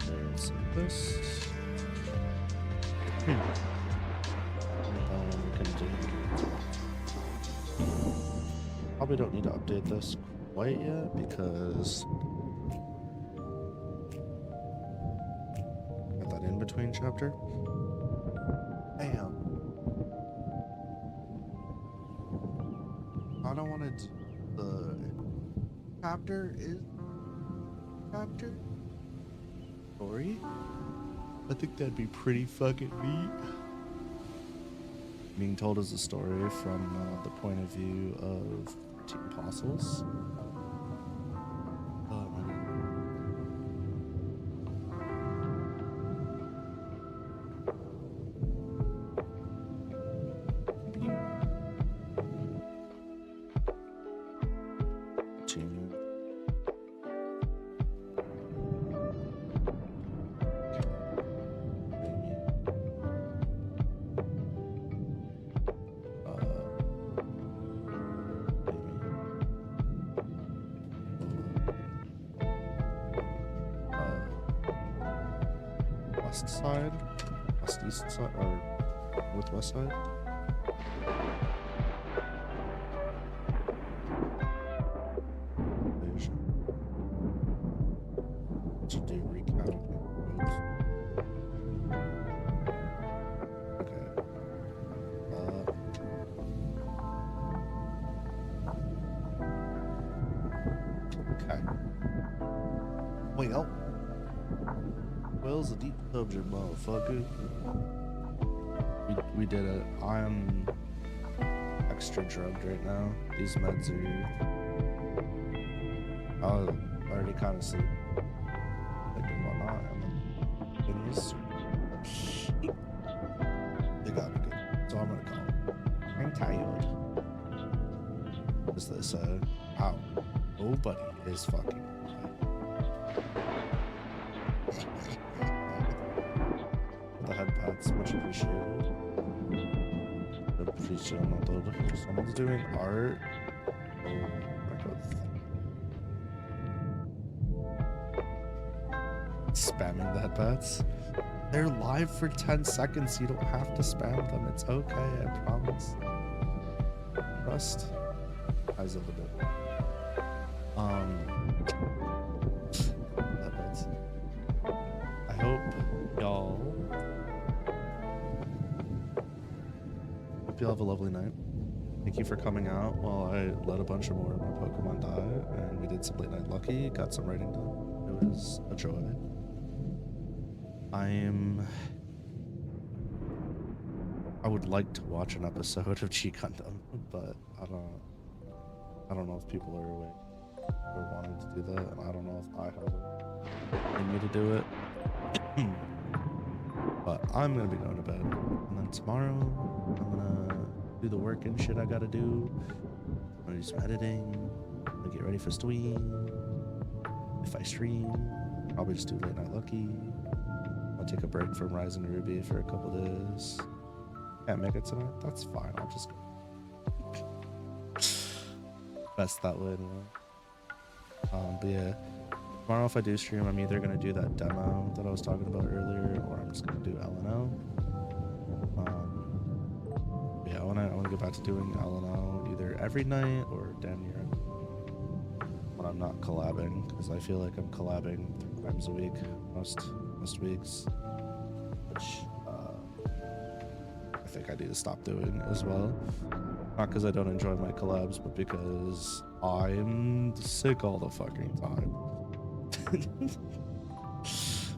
A: There's this. We can do. Probably don't need to update this quite yet because got that in between chapter. Bam. I don't want to do the chapter is chapter story. I think that'd be pretty fucking neat. Being told as a story from the point of view of 13 apostles. Oh my god. West side, west east side, or northwest side. To do recount. Okay. Okay. Well. Well's a deep subject, motherfucker. We did it. I'm extra drugged right now. These meds are already kind of sleep. Like and whatnot. And then things. They got me good. So I'm gonna call it. I'm tired. As they say, ow. Nobody is fucking. The headpads, much appreciated. Appreciated. Someone's doing art. Oh my god. Spamming the headpads. They're live for 10 seconds. You don't have to spam them. It's okay, I promise. Trust. Eyes of the bit. Headpads. I hope y'all have a lovely night. Thank you for coming out while I let a bunch of more of my Pokemon die, and we did some late night lucky, got some writing done. It was a joy. I would like to watch an episode of G Gundam, but I don't know if people are awake or wanting to do that, and I don't know if I have it in me to do it. But I'm gonna be going to bed, and then tomorrow I'm gonna do the work and shit I gotta do. I'm gonna do some editing. I'm gonna get ready for stream. If I stream, probably just do late night lucky. I'll take a break from Rising Ruby for a couple days. Can't make it tonight. That's fine. I'll just best that way anyway. But yeah. Tomorrow if I do stream, I'm either going to do that demo that I was talking about earlier, or I'm just going to do LNO. Yeah, I want to get back to doing LNO either every night or damn near when I'm not collabing, because I feel like I'm collabing 3 times a week most weeks, which I think I need to stop doing as well. Not because I don't enjoy my collabs, but because I'm sick all the fucking time.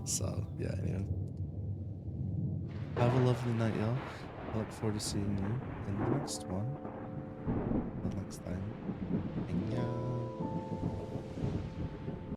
A: So yeah, anyway, have a lovely night, y'all. I look forward to seeing you in the next one. Until next time.